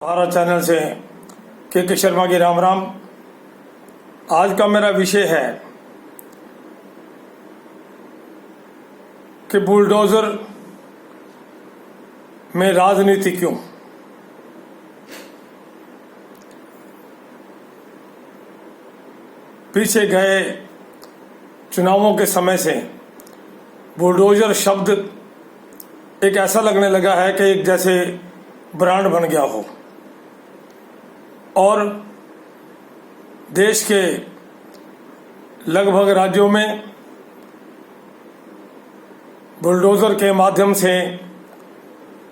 Bharat channel से के शर्मा की राम राम। आज का मेरा विषय है कि बुलडोजर में राजनीति क्यों। पीछे गए चुनावों के समय से बुलडोजर शब्द एक ऐसा लगने लगा है कि एक जैसे ब्रांड बन गया हो और देश के लगभग राज्यों में बुलडोजर के माध्यम से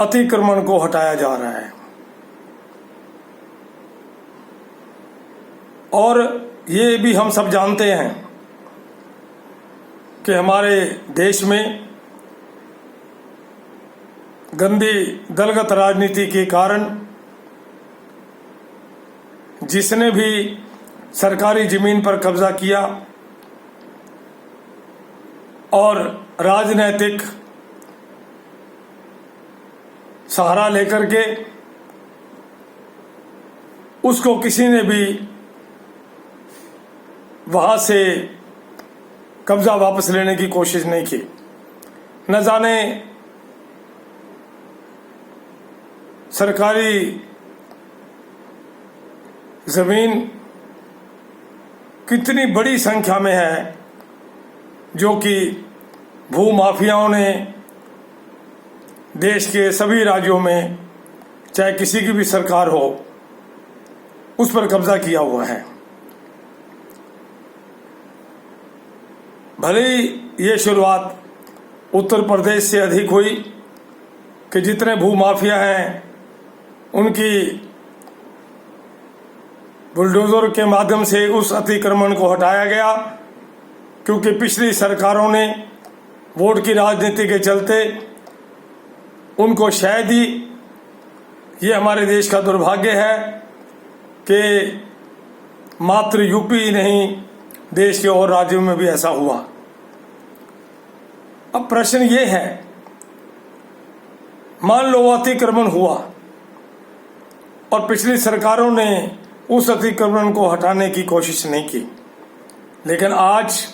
अतिक्रमण को हटाया जा रहा है। और ये भी हम सब जानते हैं कि हमारे देश में गंदी दलगत राजनीति के कारण जिसने भी सरकारी जमीन पर कब्जा किया और राजनीतिक सहारा लेकर के उसको किसी ने भी वहां से कब्जा वापस लेने की कोशिश नहीं की। न जाने सरकारी जमीन कितनी बड़ी संख्या में है जो कि भूमाफियाओं ने देश के सभी राज्यों में चाहे किसी की भी सरकार हो उस पर कब्जा किया हुआ है। भले ही ये शुरुआत उत्तर प्रदेश से अधिक हुई कि जितने भूमाफिया हैं उनकी बुलडोजर के माध्यम से उस अतिक्रमण को हटाया गया, क्योंकि पिछली सरकारों ने वोट की राजनीति के चलते उनको शय दी। ये हमारे देश का दुर्भाग्य है कि मात्र यूपी ही नहीं देश के और राज्यों में भी ऐसा हुआ। अब प्रश्न ये है, मान लो अतिक्रमण हुआ और पिछली सरकारों ने उस अतिक्रमण को हटाने की कोशिश नहीं की, लेकिन आज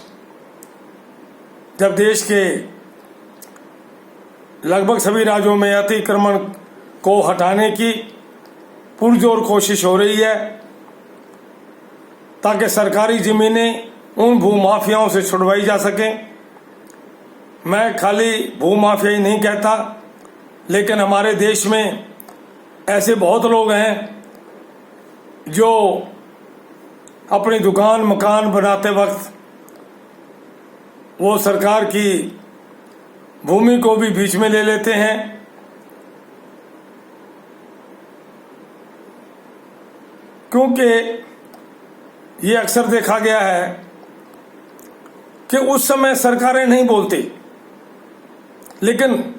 जब देश के लगभग सभी राज्यों में अतिक्रमण को हटाने की पुरजोर कोशिश हो रही है ताकि सरकारी जमीनें उन भूमाफियाओं से छुड़वाई जा सकें। मैं खाली भूमाफिया ही नहीं कहता, लेकिन हमारे देश में ऐसे बहुत लोग हैं जो अपनी दुकान मकान बनाते वक्त वो सरकार की भूमि को भी बीच में ले लेते हैं। क्योंकि ये अक्सर देखा गया है कि उस समय सरकारें नहीं बोलती, लेकिन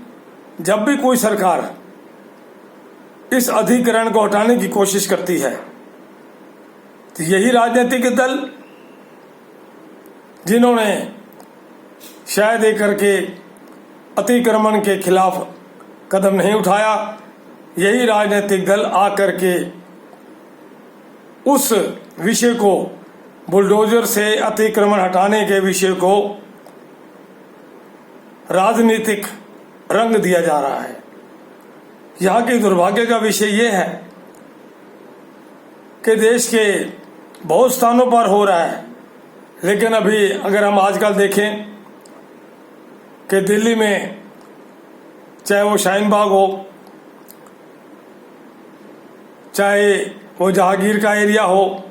जब भी कोई सरकार इस अधिग्रहण को हटाने की कोशिश करती है तो यही राजनीतिक दल जिन्होंने शायद दे करके अतिक्रमण के खिलाफ कदम नहीं उठाया, यही राजनीतिक दल आकर के उस विषय को बुलडोजर से अतिक्रमण हटाने के विषय को राजनीतिक रंग दिया जा रहा है। यहाँ के दुर्भाग्य का विषय ये है कि देश के बहुत स्थानों पर हो रहा है, लेकिन अभी अगर हम आजकल देखें कि दिल्ली में चाहे वो शाहीन बाग हो, चाहे वो जहांगीर का एरिया हो,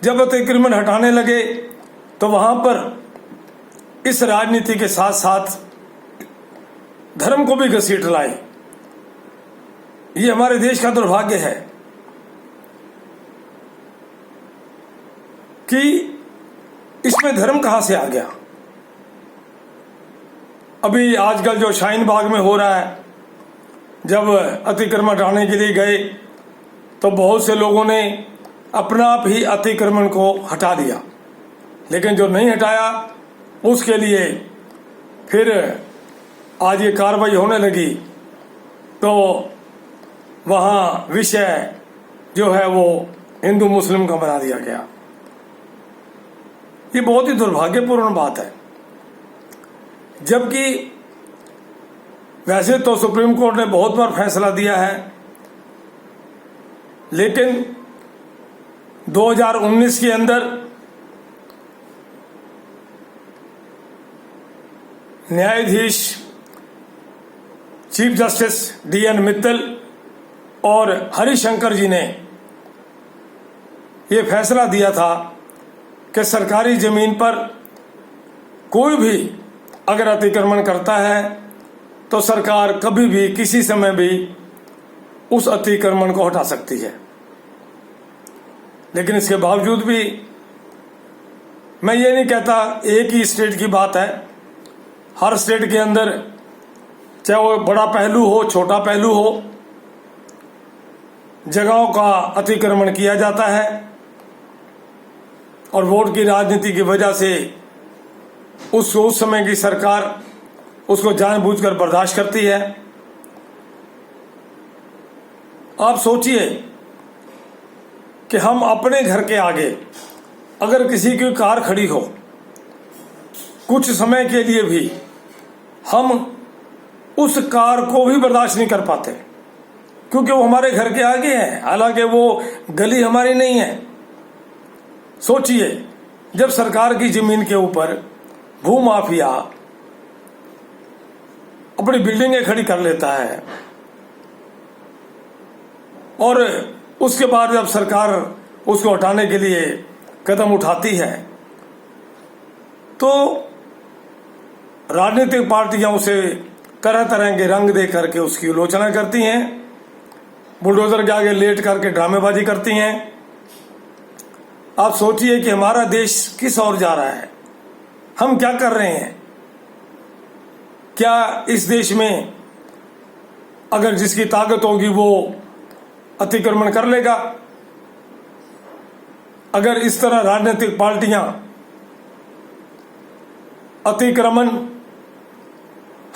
जब अतिक्रमण हटाने लगे तो वहां पर इस राजनीति के साथ साथ धर्म को भी घसीट लाए। ये हमारे देश का दुर्भाग्य है कि इसमें धर्म कहां से आ गया। अभी आजकल जो शाहीन बाग में हो रहा है, जब अतिक्रमण हटाने के लिए गए तो बहुत से लोगों ने अपना आप ही अतिक्रमण को हटा दिया, लेकिन जो नहीं हटाया उसके लिए फिर आज ये कार्रवाई होने लगी। तो वहाँ विषय जो है वो हिंदू मुस्लिम का बना दिया गया। ये बहुत ही दुर्भाग्यपूर्ण बात है, जबकि वैसे तो सुप्रीम कोर्ट ने बहुत बार फैसला दिया है, लेकिन 2019 के अंदर न्यायाधीश चीफ जस्टिस DN मित्तल और हरिशंकर जी ने ये फैसला दिया था कि सरकारी जमीन पर कोई भी अगर अतिक्रमण करता है तो सरकार कभी भी किसी समय भी उस अतिक्रमण को हटा सकती है। लेकिन इसके बावजूद भी मैं ये नहीं कहता एक ही स्टेट की बात है, हर स्टेट के अंदर चाहे वो बड़ा पहलू हो छोटा पहलू हो, जगहों का अतिक्रमण किया जाता है और वोट की राजनीति की वजह से उस समय की सरकार उसको जानबूझकर बर्दाश्त करती है। आप सोचिए कि हम अपने घर के आगे अगर किसी की कार खड़ी हो, कुछ समय के लिए भी हम उस कार को भी बर्दाश्त नहीं कर पाते, क्योंकि वो हमारे घर के आगे है, हालांकि वो गली हमारी नहीं है। सोचिए, जब सरकार की जमीन के ऊपर भूमाफिया अपनी बिल्डिंगें खड़ी कर लेता है और उसके बाद जब सरकार उसको हटाने के लिए कदम उठाती है तो राजनीतिक पार्टियां उसे तरह तरह के रंग दे करके उसकी आलोचना करती हैं, बुलडोजर के आगे लेट करके ड्रामेबाजी करती हैं। आप सोचिए कि हमारा देश किस ओर जा रहा है, हम क्या कर रहे हैं। क्या इस देश में अगर जिसकी ताकत होगी वो अतिक्रमण कर लेगा? अगर इस तरह राजनीतिक पार्टियां अतिक्रमण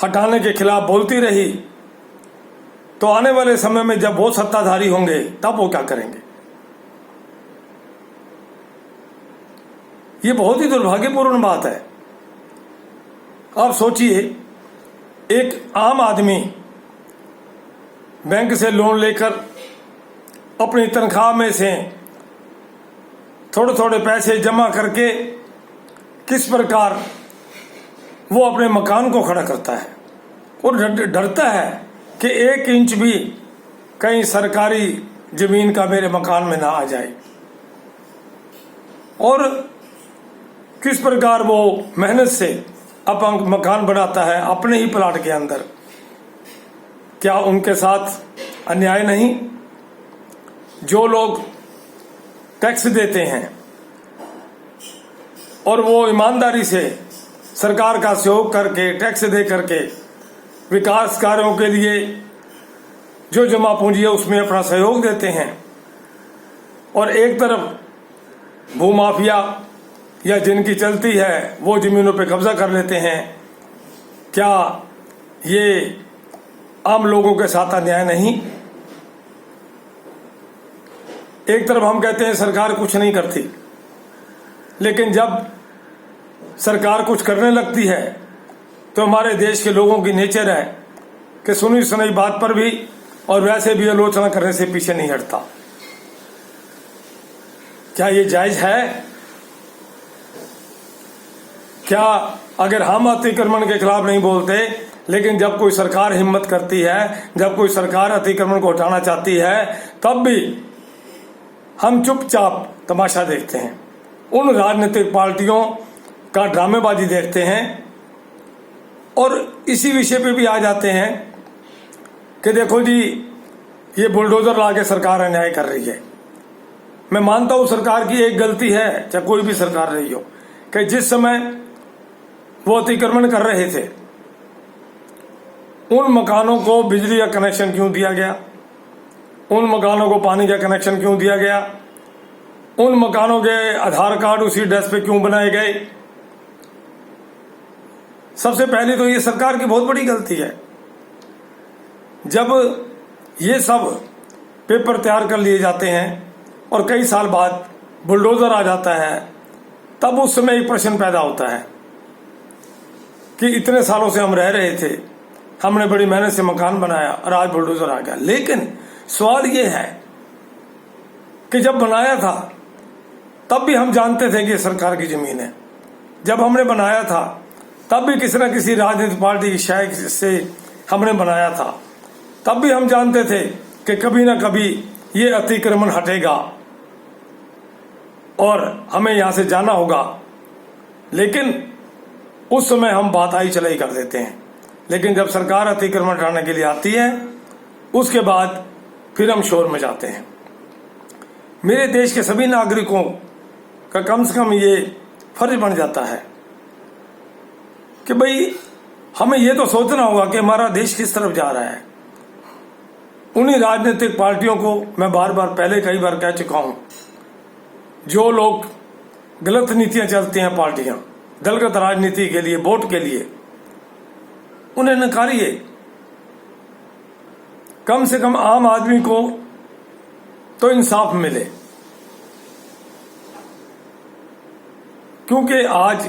हटाने के खिलाफ बोलती रही तो आने वाले समय में जब वो सत्ताधारी होंगे तब वो क्या करेंगे? ये बहुत ही दुर्भाग्यपूर्ण बात है। आप सोचिए, एक आम आदमी बैंक से लोन लेकर अपनी तनख्वाह में से थोड़े थोड़े पैसे जमा करके किस प्रकार वो अपने मकान को खड़ा करता है और डरता है कि 1 इंच भी कहीं सरकारी जमीन का मेरे मकान में ना आ जाए, और किस प्रकार वो मेहनत से अपना मकान बनाता है अपने ही प्लाट के अंदर। क्या उनके साथ अन्याय नहीं? जो लोग टैक्स देते हैं और वो ईमानदारी से सरकार का सहयोग करके टैक्स दे करके विकास कार्यों के लिए जो जमा पूंजी है उसमें अपना सहयोग देते हैं, और एक तरफ भूमाफिया या जिनकी चलती है वो जमीनों पे कब्जा कर लेते हैं, क्या ये आम लोगों के साथ अन्याय नहीं? एक तरफ हम कहते हैं सरकार कुछ नहीं करती, लेकिन जब सरकार कुछ करने लगती है तो हमारे देश के लोगों की नेचर है कि सुनी सुनाई बात पर भी और वैसे भी आलोचना करने से पीछे नहीं हटता। क्या ये जायज है? क्या अगर हम अतिक्रमण के खिलाफ नहीं बोलते, लेकिन जब कोई सरकार हिम्मत करती है, जब कोई सरकार अतिक्रमण को हटाना चाहती है, तब भी हम चुपचाप तमाशा देखते हैं, उन राजनीतिक पार्टियों का ड्रामेबाजी देखते हैं और इसी विषय पे भी आ जाते हैं कि देखो जी ये बुलडोजर ला के सरकार अन्याय कर रही है। मैं मानता हूं सरकार की एक गलती है, चाहे कोई भी सरकार रही हो, कि जिस समय वो अतिक्रमण कर रहे थे उन मकानों को बिजली का कनेक्शन क्यों दिया गया, उन मकानों को पानी का कनेक्शन क्यों दिया गया, उन मकानों के आधार कार्ड उसी एड्रेस पे क्यों बनाए गए। सबसे पहले तो ये सरकार की बहुत बड़ी गलती है। जब ये सब पेपर तैयार कर लिए जाते हैं और कई साल बाद बुलडोजर आ जाता है, तब उस समय एक प्रश्न पैदा होता है कि इतने सालों से हम रह रहे थे, हमने बड़ी मेहनत से मकान बनाया और आज बुलडोजर आ गया। लेकिन सवाल ये है कि जब बनाया था तब भी हम जानते थे कि ये सरकार की जमीन है। जब हमने बनाया था तब भी किसी न किसी राजनीतिक पार्टी की शायद से हमने बनाया था, तब भी हम जानते थे कि कभी ना कभी ये अतिक्रमण हटेगा और हमें यहां से जाना होगा। लेकिन उस समय हम बात आई चलाई कर देते हैं, लेकिन जब सरकार अतिक्रमण हटाने के लिए आती है उसके बाद फिर हम शोर मचाते हैं। मेरे देश के सभी नागरिकों का कम से कम ये फर्ज बन जाता है कि भाई हमें ये तो सोचना होगा कि हमारा देश किस तरफ जा रहा है। उन्हीं राजनीतिक पार्टियों को मैं बार बार पहले कई बार कह चुका हूं, जो लोग गलत नीतियां चलती हैं, पार्टियां दलगत राजनीति के लिए, वोट के लिए, उन्हें नकारिए। कम से कम आम आदमी को तो इंसाफ मिले, क्योंकि आज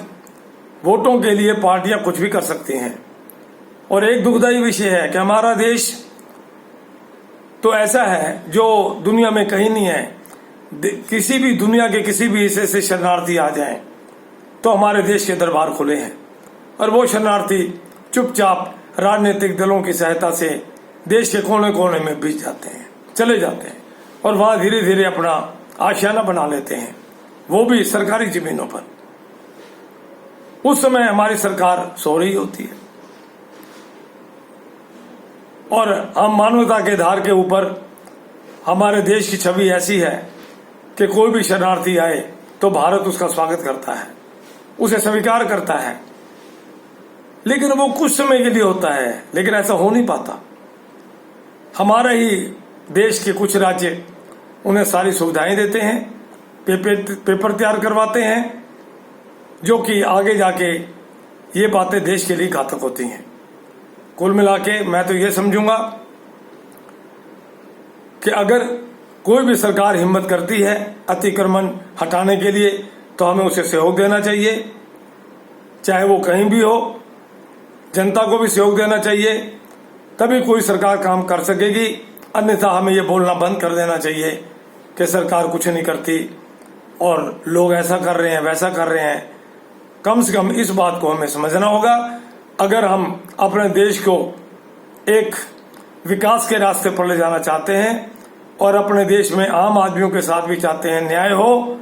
वोटों के लिए पार्टियां कुछ भी कर सकती हैं। और एक दुखदाई विषय है कि हमारा देश तो ऐसा है जो दुनिया में कहीं नहीं है। किसी भी दुनिया के किसी भी हिस्से से शरणार्थी आ जाएं तो हमारे देश के दरबार खुले हैं, और वो शरणार्थी चुपचाप राजनीतिक दलों की सहायता से देश के कोने कोने में बीत जाते हैं, चले जाते हैं और वहां धीरे धीरे अपना आशियाना बना लेते हैं, वो भी सरकारी जमीनों पर। उस समय हमारी सरकार सो रही होती है और हम मानवता के आधार के ऊपर हमारे देश की छवि ऐसी है कि कोई भी शरणार्थी आए तो भारत उसका स्वागत करता है, उसे स्वीकार करता है। लेकिन वो कुछ समय के लिए होता है, लेकिन ऐसा हो नहीं पाता। हमारा ही देश के कुछ राज्य उन्हें सारी सुविधाएं देते हैं, पेपर तैयार करवाते हैं, जो कि आगे जाके ये बातें देश के लिए घातक होती हैं। कुल मिला के मैं तो ये समझूंगा कि अगर कोई भी सरकार हिम्मत करती है अतिक्रमण हटाने के लिए तो हमें उसे सहयोग देना चाहिए, चाहे वो कहीं भी हो। जनता को भी सहयोग देना चाहिए, तभी कोई सरकार काम कर सकेगी। अन्यथा हमें ये बोलना बंद कर देना चाहिए कि सरकार कुछ नहीं करती और लोग ऐसा कर रहे हैं, वैसा कर रहे हैं। कम से कम इस बात को हमें समझना होगा, अगर हम अपने देश को एक विकास के रास्ते पर ले जाना चाहते हैं और अपने देश में आम आदमियों के साथ भी चाहते हैं न्याय हो,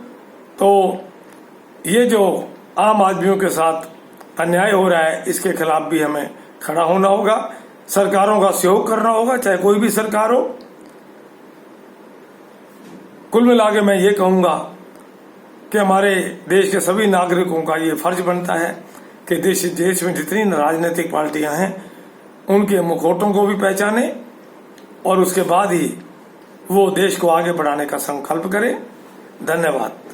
तो ये जो आम आदमियों के साथ अन्याय हो रहा है इसके खिलाफ भी हमें खड़ा होना होगा। सरकारों का सहयोग करना होगा, चाहे कोई भी सरकार हो। कुल मिला के मैं ये कहूंगा कि हमारे देश के सभी नागरिकों का ये फर्ज बनता है कि देश में जितनी राजनीतिक पार्टियां हैं उनके मुखौटों को भी पहचाने और उसके बाद ही वो देश को आगे बढ़ाने का संकल्प करें। धन्यवाद।